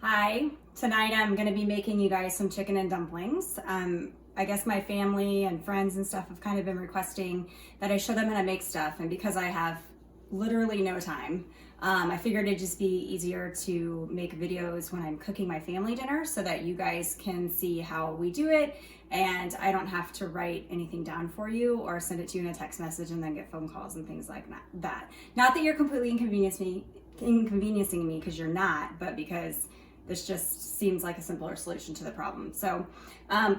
Hi, tonight I'm going to be making you guys some chicken and dumplings. I guess my family and friends and stuff have kind of been requesting that I show them how to make stuff, and because I have literally no time, I figured it'd just be easier to make videos when I'm cooking my family dinner so that you guys can see how we do it and I don't have to write anything down for you or send it to you in a text message and then get phone calls and things like that. Not that you're completely inconveniencing me, because you're not, but because this just seems like a simpler solution to the problem. So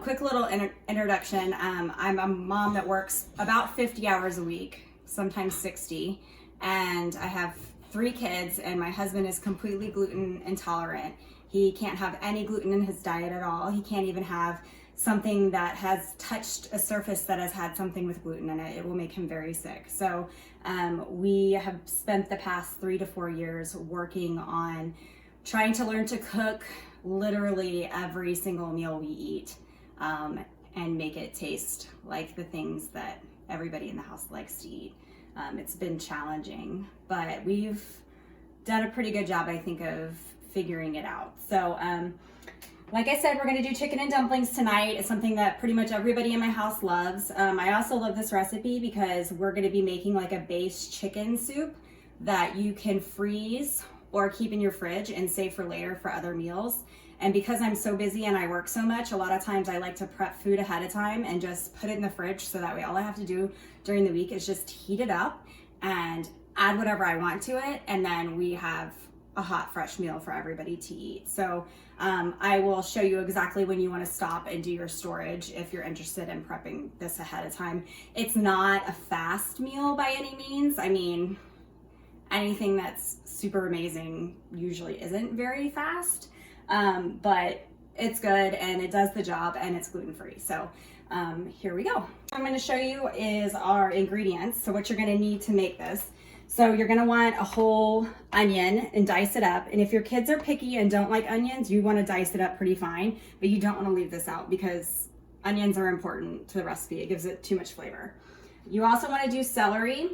quick little introduction. I'm a mom that works about 50 hours a week, sometimes 60, and I have 3 kids, and my husband is completely gluten intolerant. He can't have any gluten in his diet at all. He can't even have something that has touched a surface that has had something with gluten in it. It will make him very sick. So we have spent the past 3 to 4 years working on trying to learn to cook literally every single meal we eat, and make it taste like the things that everybody in the house likes to eat. It's been challenging, but we've done a pretty good job, I think, of figuring it out. So like I said, we're gonna do chicken and dumplings tonight. It's something that pretty much everybody in my house loves. I also love this recipe because we're gonna be making like a base chicken soup that you can freeze or keep in your fridge and save for later for other meals. And because I'm so busy and I work so much, a lot of times I like to prep food ahead of time and just put it in the fridge, so that way all I have to do during the week is just heat it up and add whatever I want to it, and then we have a hot, fresh meal for everybody to eat. So I will show you exactly when you want to stop and do your storage if you're interested in prepping this ahead of time. It's not a fast meal by any means. I mean, anything that's super amazing usually isn't very fast, but it's good and it does the job and it's gluten-free. So here we go. What I'm going to show you is our ingredients. So what you're going to need to make this. So you're going to want a whole onion and dice it up. And if your kids are picky and don't like onions, you want to dice it up pretty fine, but you don't want to leave this out because onions are important to the recipe. It gives it too much flavor. You also want to do celery.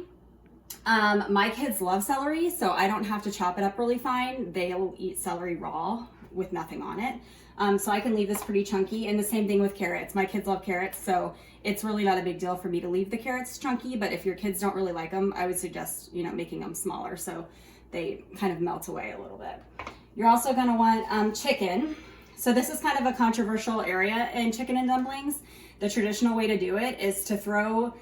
My kids love celery, so I don't have to chop it up really fine. They'll eat celery raw with nothing on it. So I can leave this pretty chunky, and the same thing with carrots. My kids love carrots, so it's really not a big deal for me to leave the carrots chunky, but if your kids don't really like them, I would suggest, making them smaller so they kind of melt away a little bit. You're also gonna want chicken. So this is kind of a controversial area in chicken and dumplings. The traditional way to do it is to throw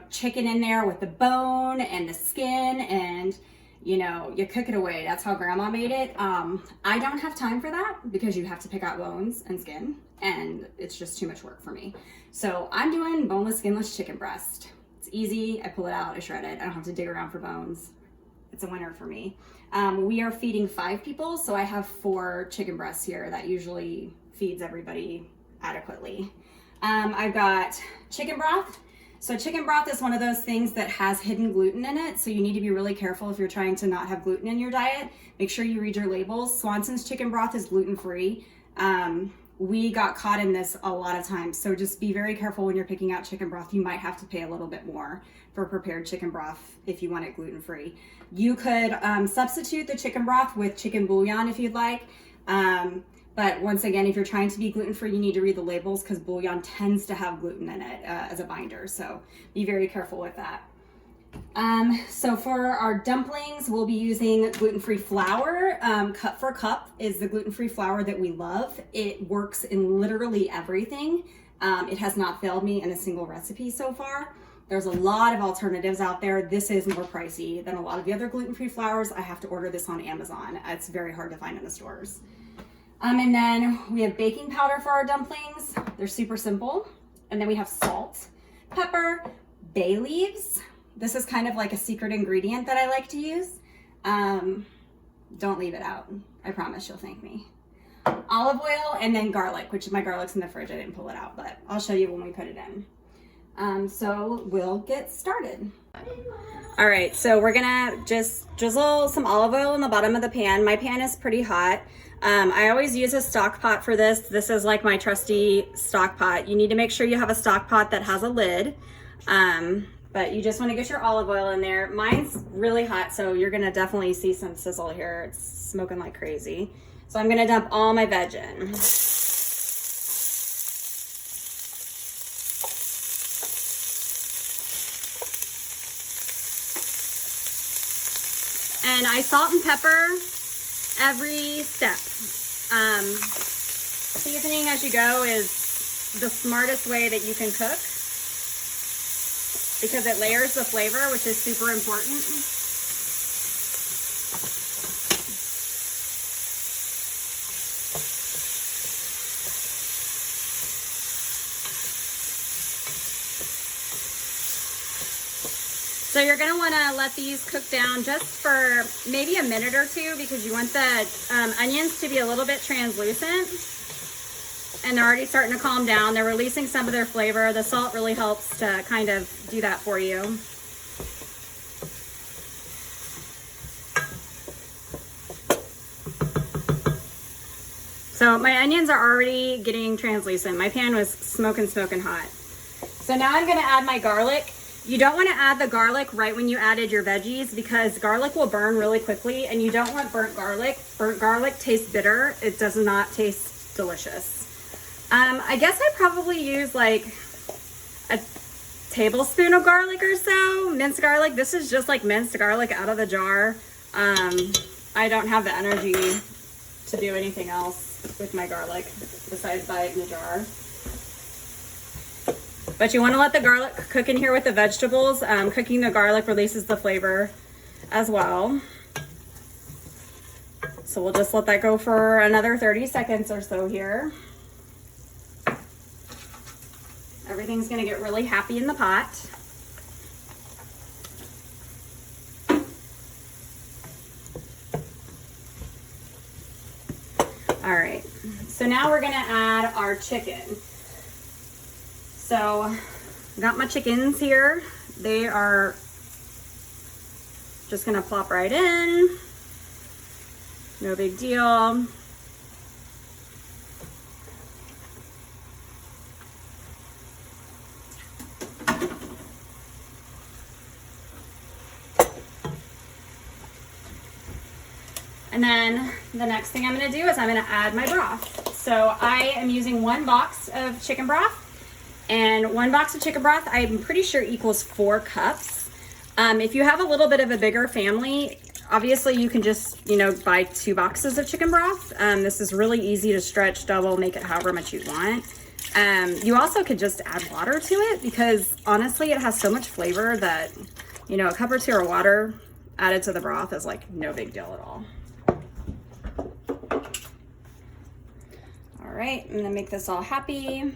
chicken in there with the bone and the skin, and you cook it away. That's how grandma made it. I don't have time for that because you have to pick out bones and skin, and it's just too much work for me. So I'm doing boneless, skinless chicken breast. It's easy. I pull it out, I shred it. I don't have to dig around for bones. It's a winner for me. We are feeding 5 people, so I have 4 chicken breasts here. That usually feeds everybody adequately. I've got chicken broth. So chicken broth is one of those things that has hidden gluten in it, so you need to be really careful if you're trying to not have gluten in your diet. Make sure you read your labels. Swanson's chicken broth is gluten-free. We got caught in this a lot of times, so just be very careful when you're picking out chicken broth. You might have to pay a little bit more for prepared chicken broth if you want it gluten-free. You could substitute the chicken broth with chicken bouillon if you'd like. But once again, if you're trying to be gluten-free, you need to read the labels because bouillon tends to have gluten in it as a binder. So be very careful with that. So for our dumplings, we'll be using gluten-free flour. Cup for Cup is the gluten-free flour that we love. It works in literally everything. It has not failed me in a single recipe so far. There's a lot of alternatives out there. This is more pricey than a lot of the other gluten-free flours. I have to order this on Amazon. It's very hard to find in the stores. And then we have baking powder for our dumplings. They're super simple. And then we have salt, pepper, bay leaves. This is kind of like a secret ingredient that I like to use. Don't leave it out. I promise you'll thank me. Olive oil, and then garlic, which my garlic's in the fridge. I didn't pull it out, but I'll show you when we put it in. So we'll get started. All right, so we're gonna just drizzle some olive oil in the bottom of the pan. My pan is pretty hot. I always use a stock pot for this. This is like my trusty stock pot. You need to make sure you have a stock pot that has a lid. But you just want to get your olive oil in there. Mine's really hot, so you're gonna definitely see some sizzle here. It's smoking like crazy. So I'm gonna dump all my veg in. And I salt and pepper every step. Seasoning as you go is the smartest way that you can cook because it layers the flavor, which is super important. So you're gonna wanna let these cook down just for maybe a minute or two because you want the onions to be a little bit translucent. And they're already starting to calm down. They're releasing some of their flavor. The salt really helps to kind of do that for you. So my onions are already getting translucent. My pan was smoking hot. So now I'm gonna add my garlic. You don't want to add the garlic right when you added your veggies because garlic will burn really quickly and you don't want burnt garlic. Burnt garlic tastes bitter. It does not taste delicious. I guess I probably use like a tablespoon of garlic or so, minced garlic. This is just like minced garlic out of the jar. I don't have the energy to do anything else with my garlic besides buy it in a jar. But you want to let the garlic cook in here with the vegetables. Cooking the garlic releases the flavor as well. So we'll just let that go for another 30 seconds or so here. Everything's going to get really happy in the pot. All right, so now we're going to add our chicken. So got my chickens here. They are just going to plop right in. No big deal. And then the next thing I'm going to do is I'm going to add my broth. So I am using 1 box of chicken broth. And 1 box of chicken broth, I'm pretty sure equals 4 cups. If you have a little bit of a bigger family, obviously you can just, buy 2 boxes of chicken broth. This is really easy to stretch, double, make it however much you want. You also could just add water to it because honestly, it has so much flavor that, a cup or 2 of water added to the broth is like no big deal at all. All right, I'm gonna make this all happy.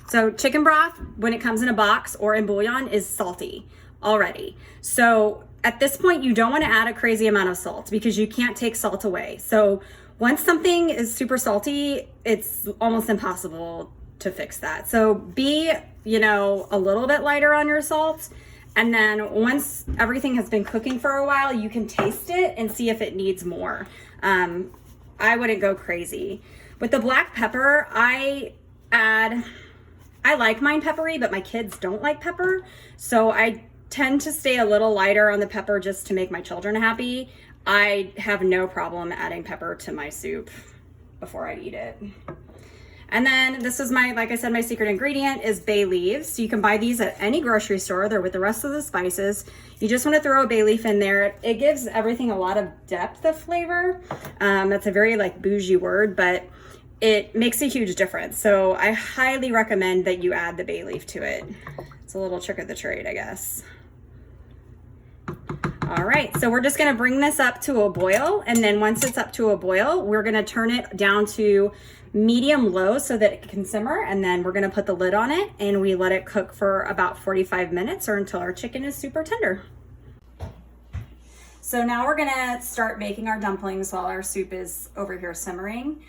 So chicken broth, when it comes in a box or in bouillon, is salty already. So at this point, you don't want to add a crazy amount of salt because you can't take salt away. So once something is super salty, it's almost impossible to fix that. So be, a little bit lighter on your salt. And then once everything has been cooking for a while, you can taste it and see if it needs more. I wouldn't go crazy. With the black pepper, I like mine peppery, but my kids don't like pepper. So I tend to stay a little lighter on the pepper just to make my children happy. I have no problem adding pepper to my soup before I eat it. And then this is like I said, my secret ingredient is bay leaves. So you can buy these at any grocery store. They're with the rest of the spices. You just want to throw a bay leaf in there. It gives everything a lot of depth of flavor. That's a very bougie word, but it makes a huge difference. So I highly recommend that you add the bay leaf to it. It's a little trick of the trade, I guess. All right, so we're just gonna bring this up to a boil. And then once it's up to a boil, we're gonna turn it down to medium low so that it can simmer. And then we're gonna put the lid on it and we let it cook for about 45 minutes or until our chicken is super tender. So now we're gonna start making our dumplings while our soup is over here simmering.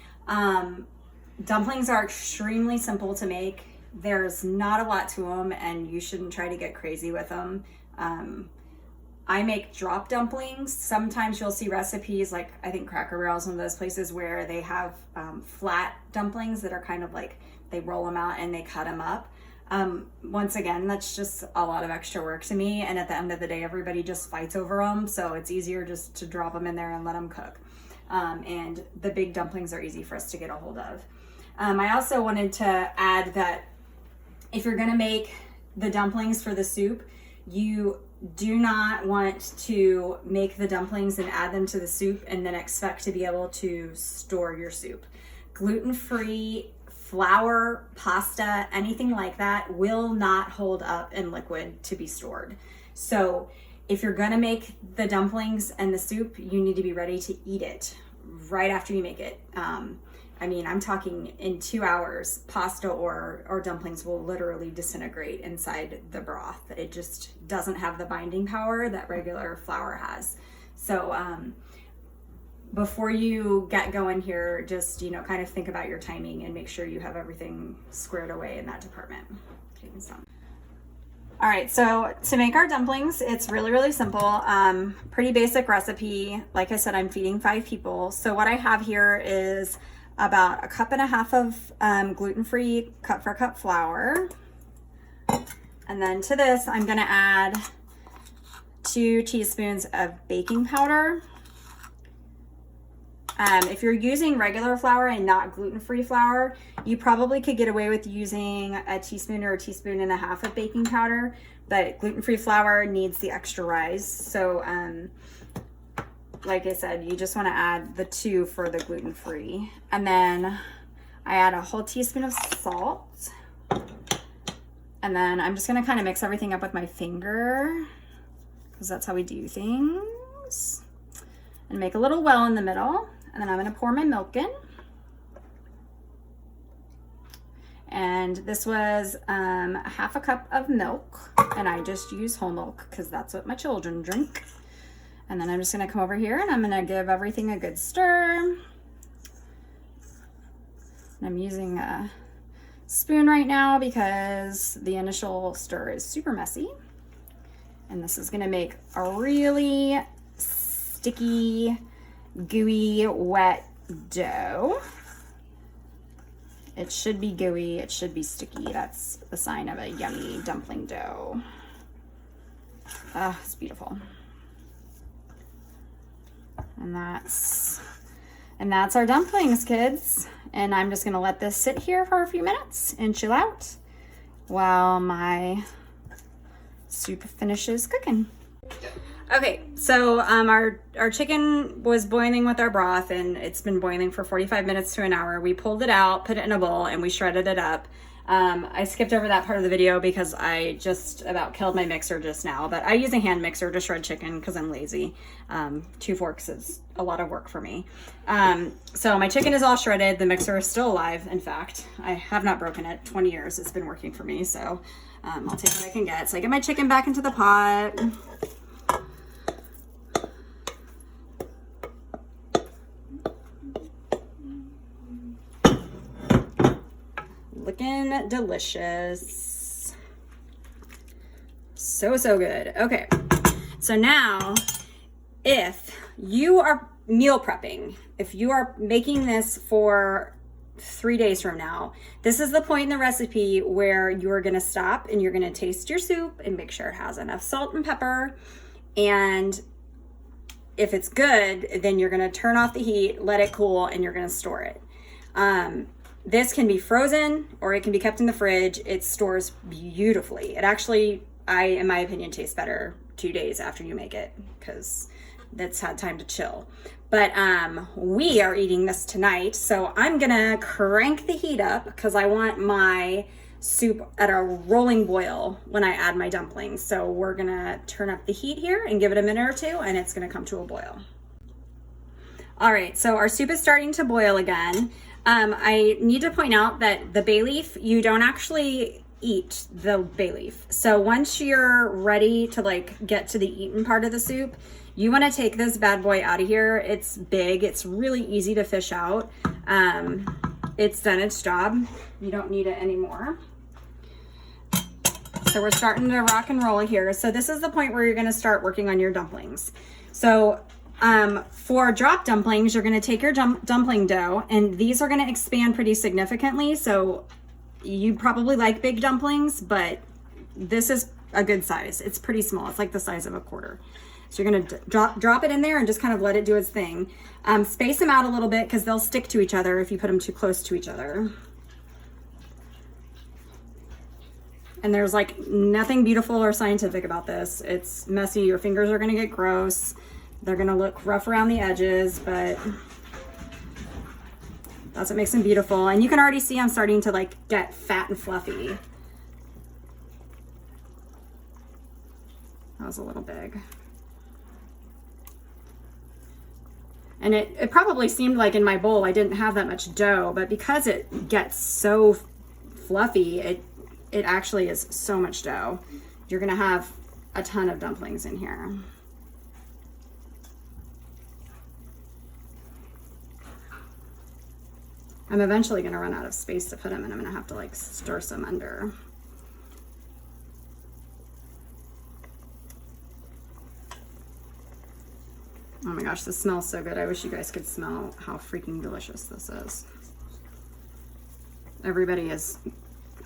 Dumplings are extremely simple to make. There's not a lot to them and you shouldn't try to get crazy with them. I make drop dumplings. Sometimes you'll see recipes like I think Cracker Barrel is one of those places where they have flat dumplings that are kind of like they roll them out and they cut them up. Once again, that's just a lot of extra work to me. And at the end of the day, everybody just fights over them. So it's easier just to drop them in there and let them cook. And the big dumplings are easy for us to get a hold of. I also wanted to add that if you're going to make the dumplings for the soup, you do not want to make the dumplings and add them to the soup and then expect to be able to store your soup. Gluten-free flour, pasta, anything like that will not hold up in liquid to be stored. So if you're gonna make the dumplings and the soup, you need to be ready to eat it right after you make it. I mean, I'm talking in 2 hours, pasta or dumplings will literally disintegrate inside the broth. It just doesn't have the binding power that regular flour has. So before you get going here, just, you know, kind of think about your timing and make sure you have everything squared away in that department. Taking some. All right, so to make our dumplings, it's really, really simple. Pretty basic recipe. Like I said, I'm feeding 5 people. So what I have here is about 1.5 cups of gluten-free cup for cup flour. And then to this, I'm gonna add 2 teaspoons of baking powder. If you're using regular flour and not gluten-free flour, you probably could get away with using a teaspoon or 1.5 teaspoons of baking powder, but gluten-free flour needs the extra rise. So like I said, you just want to add the 2 for the gluten-free. And then I add a whole teaspoon of salt. And then I'm just going to kind of mix everything up with my finger, because that's how we do things. And make a little well in the middle. And then I'm going to pour my milk in. And this was 1/2 cup of milk. And I just use whole milk because that's what my children drink. And then I'm just going to come over here and I'm going to give everything a good stir. And I'm using a spoon right now because the initial stir is super messy. And this is going to make a really sticky, gooey, wet dough. It should be gooey, it should be sticky. That's the sign of a yummy dumpling dough. Ah, it's beautiful. And that's our dumplings, kids. And I'm just gonna let this sit here for a few minutes and chill out while my soup finishes cooking. Okay, so our chicken was boiling with our broth, and it's been boiling for 45 minutes to an hour. We pulled it out, put it in a bowl, and we shredded it up. I skipped over that part of the video because I just about killed my mixer just now, but I use a hand mixer to shred chicken because I'm lazy. 2 forks is a lot of work for me. So my chicken is all shredded. The mixer is still alive. In fact, I have not broken it. 20 years it's been working for me, so I'll take what I can get. So I get my chicken back into the pot. Looking delicious. So good. Okay, so now if you are meal prepping, if you are making this for 3 days from now, this is the point in the recipe where you're gonna stop and you're gonna taste your soup and make sure it has enough salt and pepper. And if it's good, then you're gonna turn off the heat, let it cool, and you're gonna store it. This can be frozen or it can be kept in the fridge. It stores beautifully. It actually, in my opinion, tastes better 2 days after you make it because that's had time to chill. But we are eating this tonight, so I'm gonna crank the heat up because I want my soup at a rolling boil when I add my dumplings. So we're gonna turn up the heat here and give it a minute or 2, and it's gonna come to a boil. All right, so our soup is starting to boil again. I need to point out that the bay leaf, you don't actually eat the bay leaf. So once you're ready to like get to the eaten part of the soup, you want to take this bad boy out of here. It's big. It's really easy to fish out. It's done its job. You don't need it anymore. So we're starting to rock and roll here. So this is the point where you're going to start working on your dumplings. So for drop dumplings, you're going to take your dumpling dough, and these are going to expand pretty significantly. So You probably like big dumplings, but this is a good size. It's pretty small. It's like the size of a quarter. So you're gonna drop it in there and just kind of let it do its thing. Space them out a little bit because they'll stick to each other if you put them too close to each other. And there's like nothing beautiful or scientific about this. It's messy. Your fingers are gonna get gross. They're gonna look rough around the edges, but that's what makes them beautiful. And you can already see I'm starting to like get fat and fluffy. That was a little big. And it probably seemed like in my bowl I didn't have that much dough, but because it gets so fluffy, it actually is so much dough. You're gonna have a ton of dumplings in here. I'm eventually gonna run out of space to put them, and I'm gonna have to like stir some under. Oh my gosh, this smells so good. I wish you guys could smell how freaking delicious this is. Everybody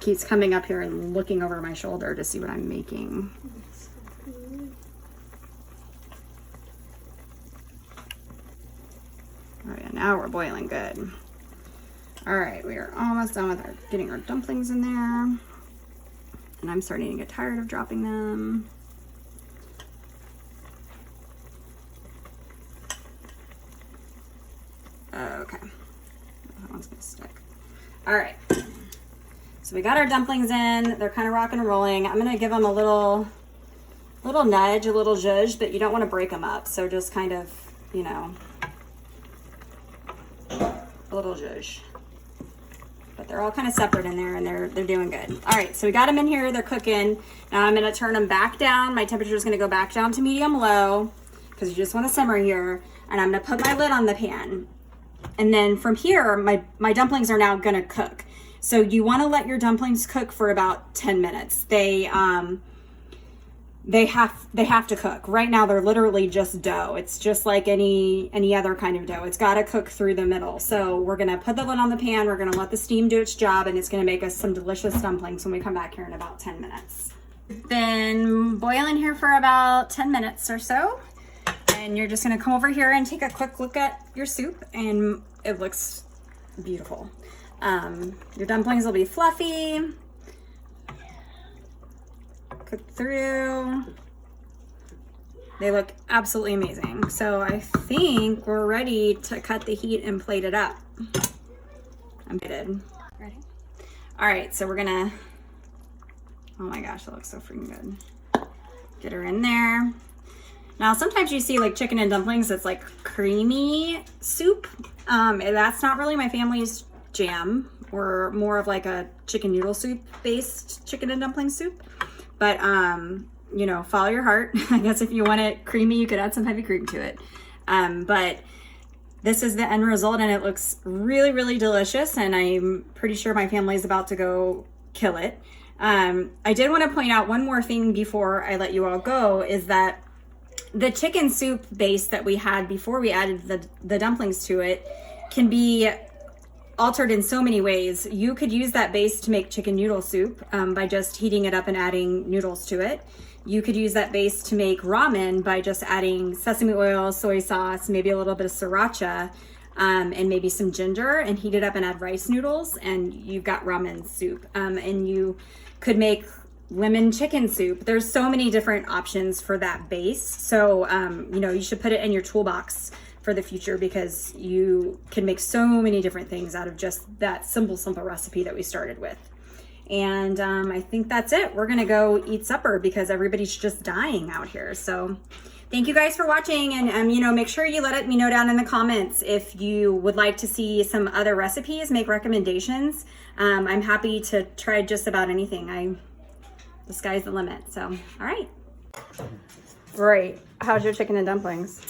keeps coming up here and looking over my shoulder to see what I'm making. Oh yeah, now we're boiling good. All right, we are almost done with getting our dumplings in there. And I'm starting to get tired of dropping them. Okay, that one's gonna stick. All right, so we got our dumplings in. They're kind of rocking and rolling. I'm gonna give them a little nudge, a little zhuzh, but you don't want to break them up. So just kind of, you know, a little zhuzh. But they're all kind of separate in there, and they're doing good. All right, so we got them in here. They're cooking. Now I'm gonna turn them back down. My temperature is gonna go back down to medium low because you just want to simmer here. And I'm gonna put my lid on the pan. And then from here, my dumplings are now gonna cook. So you wanna let your dumplings cook for about 10 minutes. They have to cook. Right now, they're literally just dough. It's just like any other kind of dough. It's gotta cook through the middle. So we're gonna put the lid on the pan, we're gonna let the steam do its job, and it's gonna make us some delicious dumplings when we come back here in about 10 minutes. Been boiling here for about 10 minutes or so. And you're just gonna come over here and take a quick look at your soup, and it looks beautiful. Your dumplings will be fluffy, cooked through. They look absolutely amazing. So I think we're ready to cut the heat and plate it up. I'm excited. Ready? All right, so we're gonna, oh my gosh, that looks so freaking good. Get her in there. Now, sometimes you see like chicken and dumplings that's like creamy soup. That's not really my family's jam. We're more of like a chicken noodle soup based chicken and dumpling soup. But, you know, follow your heart. I guess if you want it creamy, you could add some heavy cream to it. But this is the end result, and it looks really, really delicious. And I'm pretty sure my family's about to go kill it. I did want to point out one more thing before I let you all go, is that the chicken soup base that we had before we added the dumplings to it can be altered in so many ways. You could use that base to make chicken noodle soup by just heating it up and adding noodles to it. You could use that base to make ramen by just adding sesame oil, soy sauce, maybe a little bit of sriracha, and maybe some ginger, and heat it up and add rice noodles, and you've got ramen soup. And you could make lemon chicken soup. There's so many different options for that base. So, you know, you should put it in your toolbox for the future, because you can make so many different things out of just that simple recipe that we started with. And I think that's it. We're gonna go eat supper because everybody's just dying out here. So thank you guys for watching, and you know, make sure you let me know down in the comments if you would like to see some other recipes, make recommendations. I'm happy to try just about anything. The sky's the limit. So, all right. Right. How's your chicken and dumplings?